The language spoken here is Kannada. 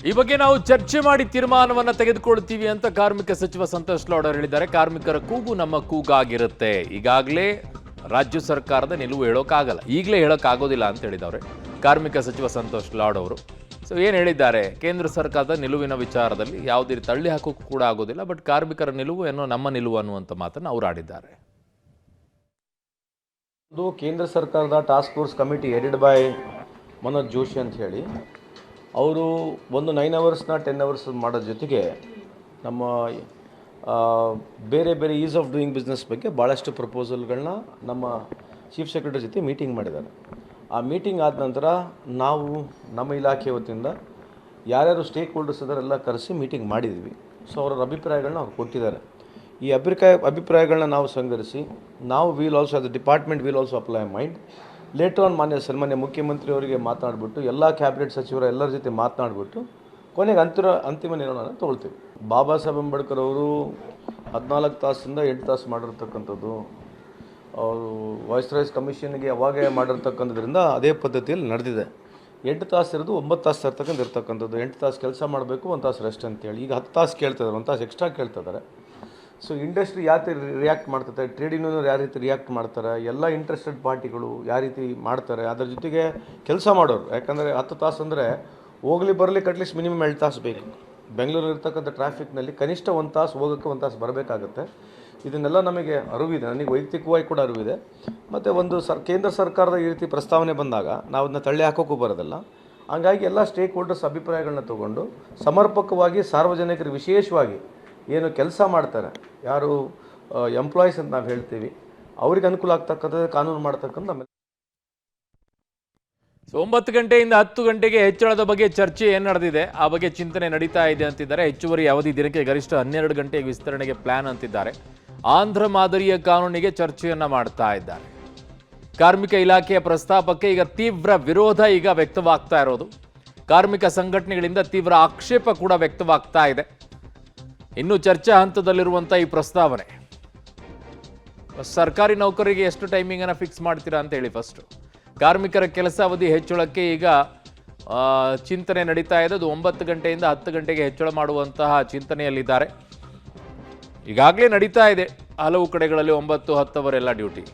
ಈ ಬಗ್ಗೆ ನಾವು ಚರ್ಚೆ ಮಾಡಿ ತೀರ್ಮಾನವನ್ನು ತೆಗೆದುಕೊಳ್ತೀವಿ ಅಂತ ಕಾರ್ಮಿಕ ಸಚಿವ ಸಂತೋಷ್ ಲಾಡ್ ಅವರು ಹೇಳಿದ್ದಾರೆ. ಕಾರ್ಮಿಕರ ಕೂಗು ನಮ್ಮ ಕೂಗಾಗಿರುತ್ತೆ. ಈಗಾಗಲೇ ರಾಜ್ಯ ಸರ್ಕಾರದ ನಿಲುವು ಹೇಳೋಕ್ಕಾಗಲ್ಲ, ಈಗಲೇ ಹೇಳೋಕ್ಕಾಗೋದಿಲ್ಲ ಅಂತ ಹೇಳಿದವರು ಕಾರ್ಮಿಕ ಸಚಿವ ಸಂತೋಷ್ ಲಾಡ್ ಅವರು. ಸೊ ಏನು ಹೇಳಿದ್ದಾರೆ, ಕೇಂದ್ರ ಸರ್ಕಾರದ ನಿಲುವಿನ ವಿಚಾರದಲ್ಲಿ ಯಾವುದೇ ರೀತಿ ತಳ್ಳಿ ಹಾಕೋಕ್ಕೂ ಕೂಡ ಆಗೋದಿಲ್ಲ, ಬಟ್ ಕಾರ್ಮಿಕರ ನಿಲುವು ಏನೋ ನಮ್ಮ ನಿಲುವು ಅನ್ನುವಂಥ ಮಾತನ್ನು ಅವರು ಆಡಿದ್ದಾರೆ. ಇದು ಕೇಂದ್ರ ಸರ್ಕಾರದ task force committee headed by Manoj Joshi ಅಂತ ಹೇಳಿ ಅವರು ಒಂದು 9 ಅವರ್ಸ್ನ 10 ಅವರ್ಸ್ ಮಾಡೋ ಜೊತೆಗೆ ನಮ್ಮ ಬೇರೆ ಬೇರೆ ಈಸ್ ಆಫ್ ಡೂಯಿಂಗ್ ಬಿಸ್ನೆಸ್ ಬಗ್ಗೆ ಭಾಳಷ್ಟು ಪ್ರಪೋಸಲ್ಗಳನ್ನ ನಮ್ಮ ಚೀಫ್ ಸೆಕ್ರೆಟರಿ ಜೊತೆ ಮೀಟಿಂಗ್ ಮಾಡಿದ್ದಾರೆ. ಆ ಮೀಟಿಂಗ್ ಆದ ನಂತರ ನಾವು ನಮ್ಮ ಇಲಾಖೆ ವತಿಯಿಂದ ಯಾರ್ಯಾರು ಸ್ಟೇಕ್ ಹೋಲ್ಡರ್ಸ್ ಇದ್ದಾರೆಲ್ಲ ಕರೆಸಿ ಮೀಟಿಂಗ್ ಮಾಡಿದ್ವಿ. ಸೊ ಅವರ ಅಭಿಪ್ರಾಯಗಳನ್ನ ಅವ್ರು ಕೊಟ್ಟಿದ್ದಾರೆ. ಈ ಅಭಿಪ್ರಾಯಗಳನ್ನ ನಾವು ಸಂಗ್ರಹಿಸಿ ನಾವು will also as a department will also apply mind later on ಸನ್ಮಾನ್ಯ ಮುಖ್ಯಮಂತ್ರಿಯವರಿಗೆ ಮಾತನಾಡಿಬಿಟ್ಟು ಎಲ್ಲ ಕ್ಯಾಬಿನೆಟ್ ಸಚಿವರ ಎಲ್ಲರ ಜೊತೆ ಮಾತನಾಡಿಬಿಟ್ಟು ಕೊನೆಗೆ ಅಂತಿಮ ನಿರ್ಣಯನ ತೊಗೊಳ್ತೀವಿ. ಬಾಬಾ ಸಾಹೇಬ್ ಅಂಬೇಡ್ಕರ್ ಅವರು 14 ತಾಸಿಂದ 8 ತಾಸು ಮಾಡಿರ್ತಕ್ಕಂಥದ್ದು, ಅವರು ವಾಯ್ಸ್ರಾಯ್ಸ್ ಕಮಿಷನ್ಗೆ ಅವಾಗೇ ಮಾಡಿರ್ತಕ್ಕಂಥದ್ರಿಂದ ಅದೇ ಪದ್ಧತಿಯಲ್ಲಿ ನಡೆದಿದೆ. 8 ತಾಸು ಇರೋದು 9 ತಾಸು ಇರ್ತಕ್ಕಂಥದ್ದು. 8 ತಾಸು ಕೆಲಸ ಮಾಡಬೇಕು, 1 ತಾಸು ರೆಸ್ಟ್ ಅಂತೇಳಿ. ಈಗ 10 ತಾಸು ಕೇಳ್ತಿದ್ದಾರೆ, 1 ತಾಸು ಎಕ್ಸ್ಟ್ರಾ ಕೇಳ್ತಿದ್ದಾರೆ. ಸೊ ಇಂಡಸ್ಟ್ರಿ ಯಾವ ರೀತಿ ರಿಯಾಕ್ಟ್ ಮಾಡ್ತಾರೆ, ಟ್ರೇಡ್ ಯೂನಿಯನ್ ಯಾವ ರೀತಿ ರಿಯಾಕ್ಟ್ ಮಾಡ್ತಾರೆ, ಎಲ್ಲ ಇಂಟ್ರೆಸ್ಟೆಡ್ ಪಾರ್ಟಿಗಳು ಯಾವ ರೀತಿ ಮಾಡ್ತಾರೆ, ಅದರ ಜೊತೆಗೆ ಕೆಲಸ ಮಾಡೋರು. ಯಾಕಂದರೆ 10 ತಾಸು ಅಂದರೆ ಹೋಗಲಿ ಬರಲಿ ಅಟ್ಲೀಸ್ಟ್ ಮಿನಿಮಮ್ 2 ತಾಸು ಬೇಕು. ಬೆಂಗಳೂರು ಇರ್ತಕ್ಕಂಥ ಟ್ರಾಫಿಕ್ನಲ್ಲಿ ಕನಿಷ್ಠ 1 ತಾಸು ಹೋಗೋಕ್ಕೆ 1 ತಾಸು ಬರಬೇಕಾಗುತ್ತೆ. ಇದನ್ನೆಲ್ಲ ನಮಗೆ ಅರಿವಿದೆ, ನನಗೆ ವೈಯಕ್ತಿಕವಾಗಿ ಕೂಡ ಅರಿವಿದೆ. ಮತ್ತು ಒಂದು ಕೇಂದ್ರ ಸರ್ಕಾರದ ಈ ರೀತಿ ಪ್ರಸ್ತಾವನೆ ಬಂದಾಗ ನಾವು ಅದನ್ನ ತಳ್ಳಿ ಹಾಕೋಕ್ಕೂ ಬರೋದಿಲ್ಲ. ಹಾಗಾಗಿ ಎಲ್ಲ ಸ್ಟೇಕ್ ಹೋಲ್ಡರ್ಸ್ ಅಭಿಪ್ರಾಯಗಳನ್ನ ತೊಗೊಂಡು ಸಮರ್ಪಕವಾಗಿ ಸಾರ್ವಜನಿಕರು ವಿಶೇಷವಾಗಿ ಏನು ಕೆಲಸ ಮಾಡ್ತಾರೆ, ಯಾರು ಎಂಪ್ಲಾಯೀಸ್ ಅಂತ ನಾವು ಹೇಳ್ತೀವಿ, ಅವ್ರಿಗೆ ಅನುಕೂಲ ಆಗ್ತಕ್ಕಂಥ ಕಾನೂನು ಮಾಡ್ತಕ್ಕಂಥ. ಸೊ 9 ಗಂಟೆಯಿಂದ 10 ಗಂಟೆಗೆ ಹೆಚ್ಚಳದ ಬಗ್ಗೆ ಚರ್ಚೆ ಏನು ನಡೆದಿದೆ, ಆ ಬಗ್ಗೆ ಚಿಂತನೆ ನಡೀತಾ ಇದೆ ಅಂತಿದ್ದಾರೆ. ಹೆಚ್ಚುವರಿ ಅವಧಿ ದಿನಕ್ಕೆ ಗರಿಷ್ಠ 12 ಗಂಟೆಗೆ ವಿಸ್ತರಣೆಗೆ ಪ್ಲಾನ್ ಅಂತಿದ್ದಾರೆ. ಆಂಧ್ರ ಮಾದರಿಯ ಕಾನೂನಿಗೆ ಚರ್ಚೆಯನ್ನ ಮಾಡ್ತಾ ಇದ್ದಾರೆ. ಕಾರ್ಮಿಕ ಇಲಾಖೆಯ ಪ್ರಸ್ತಾಪಕ್ಕೆ ಈಗ ತೀವ್ರ ವಿರೋಧ ಈಗ ವ್ಯಕ್ತವಾಗ್ತಾ ಇರೋದು. ಕಾರ್ಮಿಕ ಸಂಘಟನೆಗಳಿಂದ ತೀವ್ರ ಆಕ್ಷೇಪ ಕೂಡ ವ್ಯಕ್ತವಾಗ್ತಾ ಇದೆ. ಇನ್ನು ಚರ್ಚಾ ಹಂತದಲ್ಲಿರುವಂಥ ಈ ಪ್ರಸ್ತಾವನೆ, ಸರ್ಕಾರಿ ನೌಕರಿಗೆ ಎಷ್ಟು ಟೈಮಿಂಗನ್ನು ಫಿಕ್ಸ್ ಮಾಡ್ತೀರಾ ಅಂತ ಹೇಳಿ ಫಸ್ಟು. ಕಾರ್ಮಿಕರ ಕೆಲಸ ಅವಧಿ ಹೆಚ್ಚಳಕ್ಕೆ ಈಗ ಚಿಂತನೆ ನಡೀತಾ ಇದೆ. ಅದು 9 ಗಂಟೆಯಿಂದ 10 ಗಂಟೆಗೆ ಹೆಚ್ಚಳ ಮಾಡುವಂತಹ ಚಿಂತನೆಯಲ್ಲಿದ್ದಾರೆ. ಈಗಾಗಲೇ ನಡೀತಾ ಇದೆ ಹಲವು ಕಡೆಗಳಲ್ಲಿ 9-10 ಅವರೆಲ್ಲ ಡ್ಯೂಟಿ.